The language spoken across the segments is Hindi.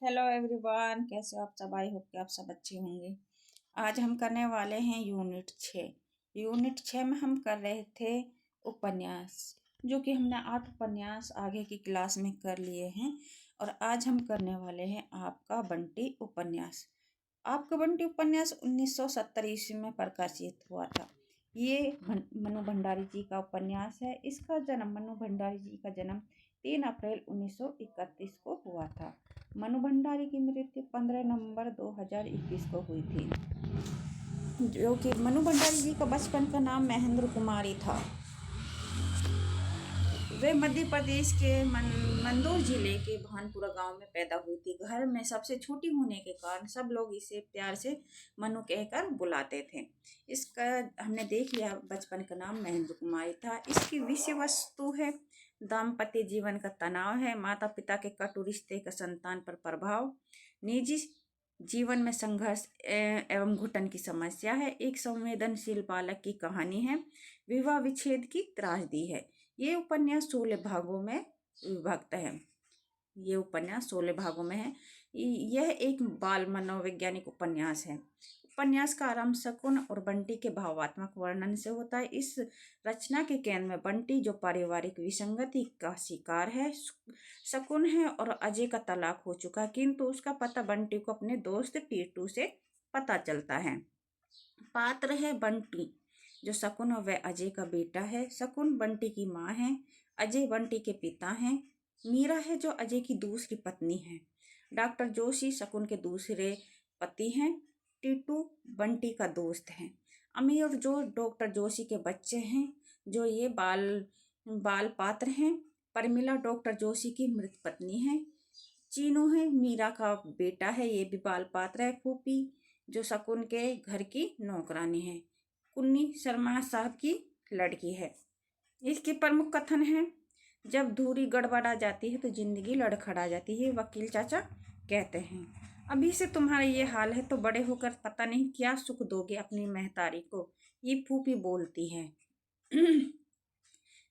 हेलो एवरीवन, कैसे हो आप सब। आई होप कि आप सब अच्छे होंगे। आज हम करने वाले हैं यूनिट 6 में हम कर रहे थे उपन्यास, जो कि हमने 8 उपन्यास आगे की क्लास में कर लिए हैं। और आज हम करने वाले हैं आपका बंटी उपन्यास। आपका बंटी उपन्यास 1970 ईस्वी में प्रकाशित हुआ था। ये मनु भंडारी जी का उपन्यास है। इसका जन्म मनु भंडारी जी का जन्म 3 अप्रैल 1931 को हुआ था। मनु भंडारी की मृत्यु 15 नवंबर 2021 को हुई थी। जो कि मनु भंडारी जी का बचपन का नाम महेंद्र कुमारी था। वे मध्य प्रदेश के मंदसौर जिले के भानपुरा गांव में पैदा हुई थी। घर में सबसे छोटी होने के कारण सब लोग इसे प्यार से मनु कहकर बुलाते थे। इसका हमने देख लिया, बचपन का नाम महेंद्र कुमारी था। इसकी विषय वस्तु है दाम्पत्य जीवन का तनाव है, माता पिता के कटु रिश्ते का संतान पर प्रभाव, निजी जीवन में संघर्ष एवं घुटन की समस्या है, एक संवेदनशील बालक की कहानी है, विवाह विच्छेद की त्रासदी है। ये उपन्यास 16 भागों में विभक्त है। ये उपन्यास 16 भागों में है। यह एक बाल मनोवैज्ञानिक उपन्यास है। उपन्यास का आरंभ शकुन और बंटी के भावात्मक वर्णन से होता है। इस रचना के केंद्र में बंटी, जो पारिवारिक विसंगति का शिकार है, शकुन है और अजय का तलाक हो चुका है, किंतु उसका पता बंटी को अपने दोस्त टीटू से पता चलता है। पात्र है बंटी, जो शकुन और वह अजय का बेटा है। शकुन बंटी की माँ है, अजय बंटी के पिता हैं। मीरा है, जो अजय की दूसरी पत्नी है। डॉक्टर जोशी शकुन के दूसरे पति हैं। टीटू बंटी का दोस्त है। अमीर, जो डॉक्टर जोशी के बच्चे हैं, जो ये बाल पात्र हैं। परमिला डॉक्टर जोशी की मृत पत्नी है। चीनू है, मीरा का बेटा है, ये भी बाल पात्र है। फूफी, जो शकुन के घर की नौकरानी है। कुन्नी शर्मा साहब की लड़की है। इसके प्रमुख कथन हैं, जब धूरी गड़बड़ा जाती है तो जिंदगी लड़खड़ा जाती है, वकील चाचा कहते हैं। अभी से तुम्हारा ये हाल है तो बड़े होकर पता नहीं क्या सुख दोगे अपनी महतारी को, ये फूफी बोलती है।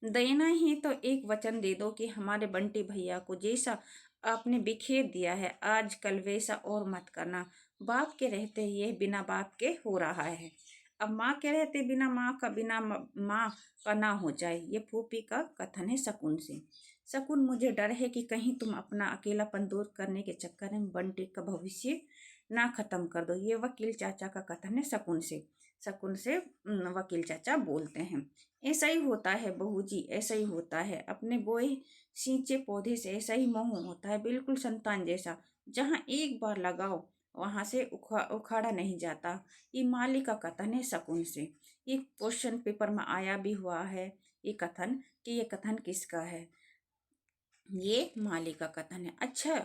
देना ही तो एक वचन दे दो कि हमारे बंटी भैया को जैसा आपने बिखेर दिया है, आजकल वैसा और मत करना। बाप के रहते ये बिना बाप के हो रहा है, अब माँ के रहते बिना माँ का ना हो जाए। ये फूफी का कथन है शकुन से। शकुन, मुझे डर है कि कहीं तुम अपना अकेलापन दूर करने के चक्कर में बंटी का भविष्य ना खत्म कर दो। ये वकील चाचा का कथन है शकुन से। वकील चाचा बोलते हैं, ऐसा ही होता है बहू जी, ऐसा ही होता है। अपने बोए सींचे पौधे से ऐसा ही मोह होता है, बिल्कुल संतान जैसा। जहाँ एक बार लगाओ वहां से उखाड़ा नहीं जाता। ये माली का कथन है शकुन से। ये क्वेश्चन पेपर में आया भी हुआ है ये कथन, कि ये कथन किसका है। ये माली का कथन है। अच्छा,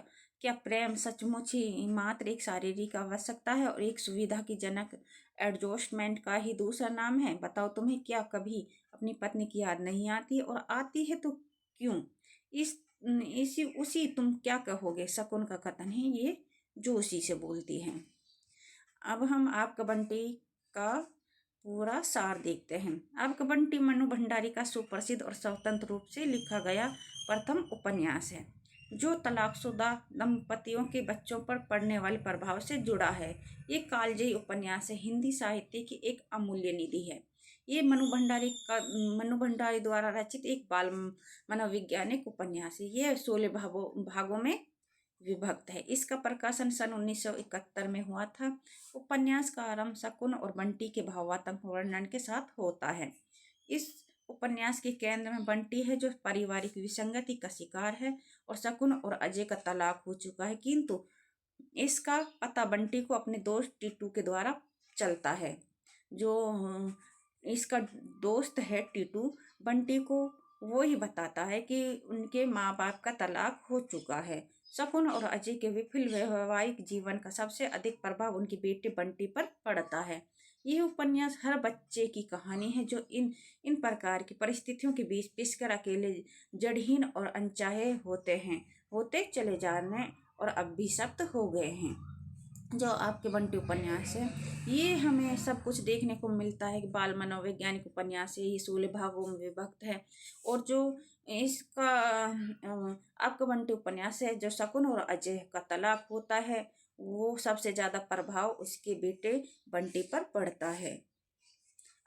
क्या प्रेम सचमुच ही मात्र एक शारीरिक आवश्यकता है और एक सुविधा की जनक एडजस्टमेंट का ही दूसरा नाम है? बताओ, तुम्हें क्या कभी अपनी पत्नी की याद नहीं आती, और आती है तो क्यों? इसी उसी तुम क्या कहोगे, शकुन का कथन है। ये जोशी से बोलती है। अब हम आपका बंटी का पूरा सार देखते हैं। आपका बंटी मनु भंडारी का सुप्रसिद्ध और स्वतंत्र रूप से लिखा गया प्रथम उपन्यास है, जो तलाकशुदा दंपतियों के बच्चों पर पड़ने वाले प्रभाव से जुड़ा है। ये कालजयी उपन्यास है, हिंदी साहित्य की एक अमूल्य निधि है। ये मनु भंडारी द्वारा रचित एक बाल मनोवैज्ञानिक उपन्यास है। यह 16 भागों में विभक्त है। इसका प्रकाशन सन 1971 में हुआ था। उपन्यास का आरंभ शकुन और बंटी के भावात्मक वर्णन के साथ होता है। इस उपन्यास के केंद्र में बंटी है, जो पारिवारिक विसंगति का शिकार है, और शकुन और अजय का तलाक हो चुका है, किंतु इसका पता बंटी को अपने दोस्त टीटू के द्वारा चलता है। जो इसका दोस्त है टीटू, बंटी को वो ही बताता है कि उनके माँ बाप का तलाक हो चुका है। शकुन और अजय के विफल वैवाहिक जीवन का सबसे अधिक प्रभाव उनकी बेटे बंटी पर पड़ता है। यह उपन्यास हर बच्चे की कहानी है, जो इन इन प्रकार की परिस्थितियों के बीच पिसकर अकेले, जड़हीन और अनचाहे होते चले जाने और अभिशप्त हो गए हैं। जो आपके बंटी उपन्यास है, ये हमें सब कुछ देखने को मिलता है कि बाल मनोवैज्ञानिक उपन्यास है। ये 16 भागों में विभक्त है, और जो इसका आपका बंटी उपन्यास है जो शकुन और अजय का तलाक होता है, वो सबसे ज्यादा प्रभाव उसके बेटे बंटी पर पड़ता है।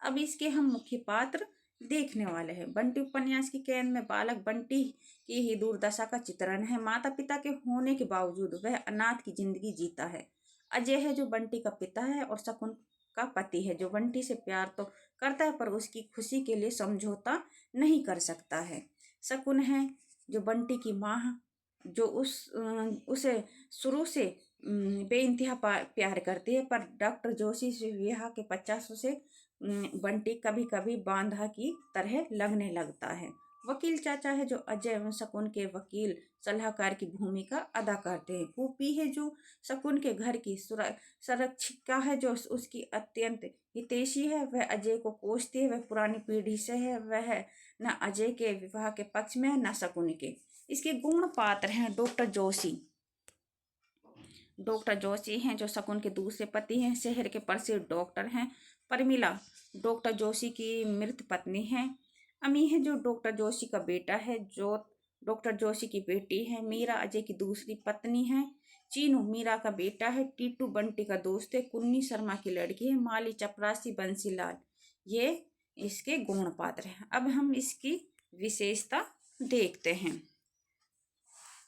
अब इसके हम मुख्य पात्र देखने वाले हैं। बंटी उपन्यास की कैद में बालक बंटी की ही दुर्दशा का चित्रण है। माता पिता के होने के बावजूद वह अनाथ की जिंदगी जीता है। अजय है जो बंटी का पिता है और शकुन का पति है जो बंटी से प्यार तो करता है पर उसकी खुशी के लिए समझौता नहीं कर सकता है। शकुन है जो बंटी की माँ, जो उसे शुरू से बेइंतहा प्यार करती है, पर डॉक्टर जोशी से विवाह के 50 से बंटी कभी कभी बांधा की तरह लगने लगता है। वकील चाचा है जो अजय एवं शकुन के वकील सलाहकार की भूमिका अदा करते हैं। फूफी है जो शकुन के घर की संरक्षिका है, जो उसकी अत्यंत हितैषी है। वह अजय को कोसती है, वह पुरानी पीढ़ी से है, वह न अजय के विवाह के पक्ष में है न शकुन के। इसके गुण पात्र हैं डॉक्टर जोशी। डॉक्टर जोशी हैं जो शकुन के दूसरे पति हैं। शहर के प्रसिद्ध डॉक्टर हैं। परमिला डॉक्टर जोशी की मृत पत्नी है। अमी है जो डॉक्टर जोशी का बेटा है। जो डॉक्टर जोशी की बेटी है। मीरा अजय की दूसरी पत्नी है। चीनू मीरा का बेटा है। टीटू बंटी का दोस्त है। कुन्नी शर्मा की लड़की है। माली चपरासी बंसीलाल, ये इसके गुण पात्र हैं। अब हम इसकी विशेषता देखते हैं।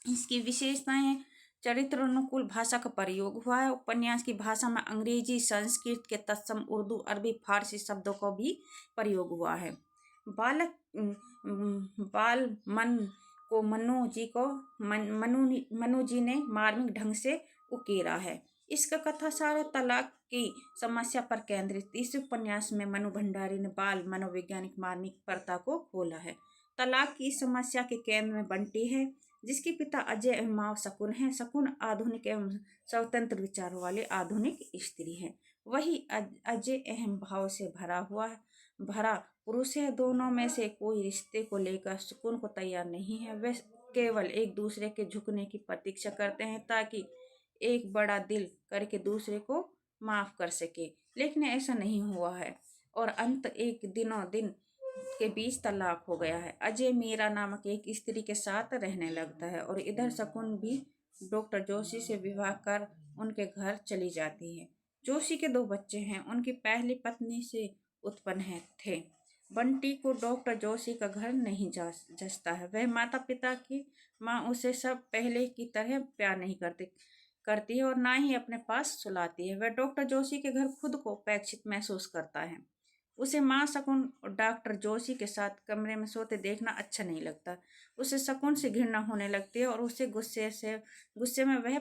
इसकी विशेषताएं: चरित्र अनुकूल भाषा का प्रयोग हुआ है। उपन्यास की भाषा में अंग्रेजी, संस्कृत के तत्सम उर्दू, अरबी, फारसी शब्दों का भी प्रयोग हुआ है। बालक बाल मन को मनु जी ने मार्मिक ढंग से उकेरा है। इसका कथा सारा तलाक की समस्या पर केंद्रित। इस उपन्यास में मनु भंडारी ने बाल मनोवैज्ञानिक मार्मिकता को खोला है। तलाक की समस्या के केंद्र में बंटी है, जिसके पिता अजय एवं माँ शकुन है। शकुन आधुनिक एवं स्वतंत्र विचारों वाली आधुनिक स्त्री है। वही अजय अहम भाव से भरा पुरुष है। दोनों में से कोई रिश्ते को लेकर शकुन को तैयार नहीं है। वे केवल एक दूसरे के झुकने की प्रतीक्षा करते हैं ताकि एक बड़ा दिल करके दूसरे को माफ कर सके, लेकिन ऐसा नहीं हुआ है और अंत एक दिन के बीच तलाक हो गया है। अजय मीरा नामक एक स्त्री के साथ रहने लगता है और इधर शकुन भी डॉक्टर जोशी से विवाह कर उनके घर चली जाती है। जोशी के 2 बच्चे हैं, उनकी पहली पत्नी से उत्पन्न थे। बंटी को डॉक्टर जोशी का घर नहीं जचता है। वह माता पिता की माँ उसे सब पहले की तरह प्यार नहीं करती है और ना ही अपने पास सुलाती है। वह डॉक्टर जोशी के घर खुद को उपेक्षित महसूस करता है। उसे माँ शकुन और डॉक्टर जोशी के साथ कमरे में सोते देखना अच्छा नहीं लगता। उसे शकुन से घृणा होने लगती है और उसे गुस्से में वह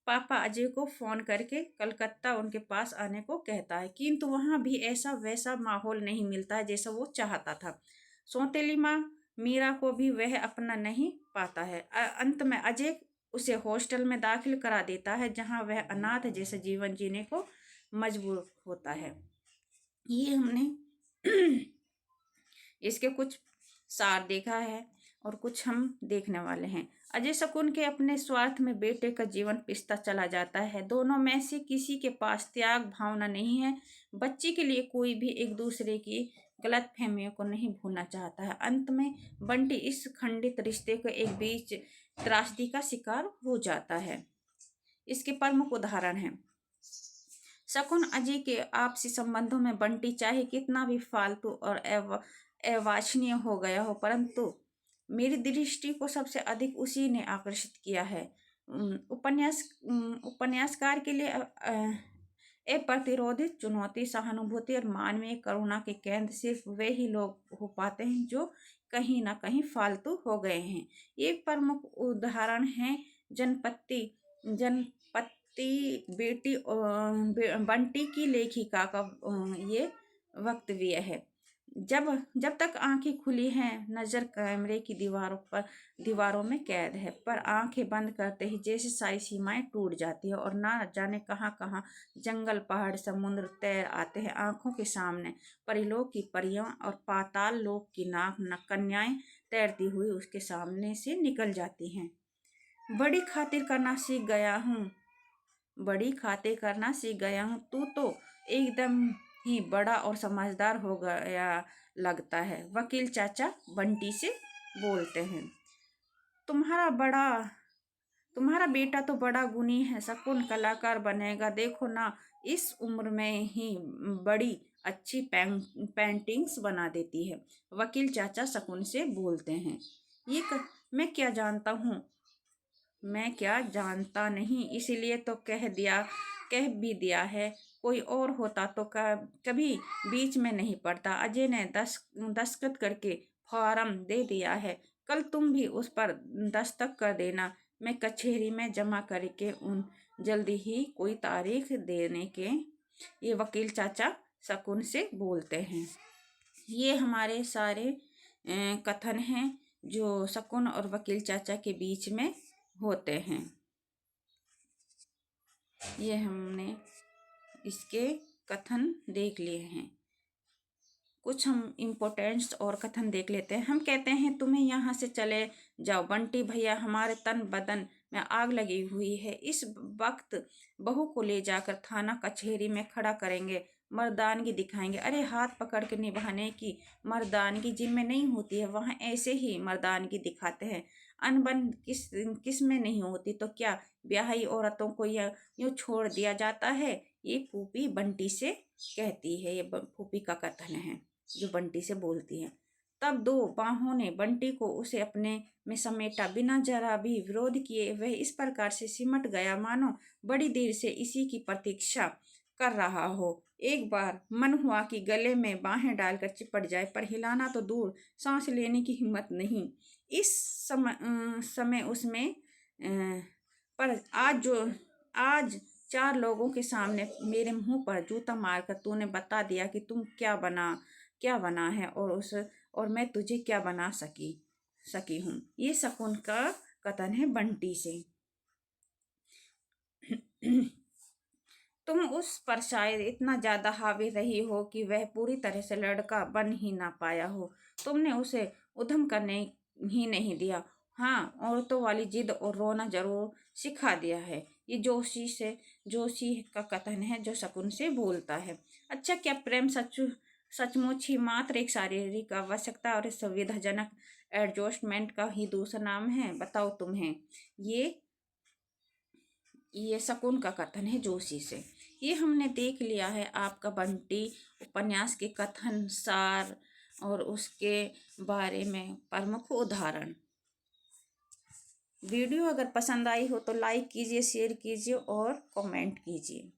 पापा अजय को फोन करके कलकत्ता उनके पास आने को कहता है, किंतु वहाँ भी ऐसा वैसा माहौल नहीं मिलता है जैसा वो चाहता था। सौतेली माँ मीरा को भी वह अपना नहीं पाता है। अंत में अजय उसे हॉस्टल में दाखिल करा देता है, जहाँ वह अनाथ जैसे जीवन जीने को मजबूर होता है। ये हमने इसके कुछ सार देखा है और कुछ हम देखने वाले हैं। अजय शकुन के अपने स्वार्थ में बेटे का जीवन पिसता चला जाता है। दोनों में से किसी के पास त्याग भावना नहीं है। बच्ची के लिए कोई भी एक दूसरे की गलतफहमियों को नहीं भूलना चाहता है। अंत में बंटी इस खंडित रिश्ते के एक बीच त्रासदी का शिकार हो जाता है। इसके प्रमुख उदाहरण हैं। शकुन अजय के आपसी संबंधों में बंटी चाहे कितना भी फालतू और अवांछनीय हो गया हो, परंतु मेरी दृष्टि को सबसे अधिक उसी ने आकर्षित किया है। उपन्यासकार के लिए अप्रतिरोधित चुनौती, सहानुभूति और मानवीय करुणा के केंद्र सिर्फ वे ही लोग हो पाते हैं जो कहीं ना कहीं फालतू हो गए हैं। ये प्रमुख उदाहरण हैं जनपति बेटी बंटी की लेखिका का ये वक्तव्य है। जब तक आंखें खुली हैं, नजर कैमरे की दीवारों में कैद है, पर आंखें बंद करते ही जैसे सारी सीमाएं टूट जाती है और ना जाने कहाँ कहाँ जंगल, पहाड़, समुद्र तैर आते हैं आंखों के सामने। परिलोक की परियां और पाताल लोक की नाग कन्याएं तैरती हुई उसके सामने से निकल जाती हैं। बड़ी खातिर करना सीख गया हूँ। तू तो एकदम ही बड़ा और समझदार हो गया लगता है, वकील चाचा बंटी से बोलते हैं। तुम्हारा बड़ा तुम्हारा बेटा तो बड़ा गुणी है, शकुन कलाकार बनेगा, देखो ना इस उम्र में ही बड़ी अच्छी पेंटिंग्स बना देती है। वकील चाचा शकुन से बोलते हैं। मैं क्या जानता हूँ, मैं क्या जानता नहीं, इसीलिए तो कह भी दिया है। कोई और होता तो कभी बीच में नहीं पड़ता। अजय ने दस्तखत करके फॉर्म दे दिया है, कल तुम भी उस पर दस्तखत कर देना। मैं कचहरी में जमा करके उन जल्दी ही कोई तारीख देने के। ये वकील चाचा शकुन से बोलते हैं। ये हमारे सारे कथन हैं जो शकुन और वकील चाचा के बीच में होते हैं। ये हमने इसके कथन देख लिए हैं। कुछ हम इम्पोर्टेंट्स और कथन देख लेते हैं। हम कहते हैं तुम्हें यहाँ से चले जाओ बंटी भैया, हमारे तन बदन में आग लगी हुई है। इस वक्त बहू को ले जाकर थाना कचहरी में खड़ा करेंगे, मर्दानगी दिखाएंगे। अरे हाथ पकड़ के निभाने की मर्दानगी जिनमें नहीं होती है वहाँ ऐसे ही मर्दानगी दिखाते हैं। अनबन किस में नहीं होती तो क्या ब्याही औरतों को यह यूँ छोड़ दिया जाता है। ये फूफी बंटी से कहती है, ये फूफी का कथन है जो बंटी से बोलती है। तब दो बाहों ने बंटी को उसे अपने में समेटा, बिना जरा भी विरोध किए वह इस प्रकार से सिमट गया मानो बड़ी देर से इसी की प्रतीक्षा कर रहा हो। एक बार मन हुआ कि गले में बाहें डालकर चिपट जाए, पर हिलाना तो दूर सांस लेने की हिम्मत नहीं इस समय उसमें। पर आज 4 लोगों के सामने मेरे मुंह पर जूता मारकर तूने बता दिया कि तुम क्या बना है और मैं तुझे क्या बना सकी हूँ। ये शकुन का कथन है बंटी से। तुम उस पर शायद इतना ज्यादा हावी रही हो कि वह पूरी तरह से लड़का बन ही ना पाया हो। तुमने उसे उधम करने ही नहीं दिया। हाँ, औरतों वाली जिद और रोना जरूर सिखा दिया है। ये जोशी का कथन है जो शकुन से बोलता है। अच्छा, क्या प्रेम सचमुच ही मात्र एक शारीरिक आवश्यकता और सुविधाजनक एडजस्टमेंट का ही दूसरा नाम है? बताओ तुम्हें। ये शकुन का कथन है जोशी से। ये हमने देख लिया है आपका बंटी उपन्यास के कथन सार और उसके बारे में प्रमुख उदाहरण। वीडियो अगर पसंद आई हो तो लाइक कीजिए, शेयर कीजिए और कमेंट कीजिए।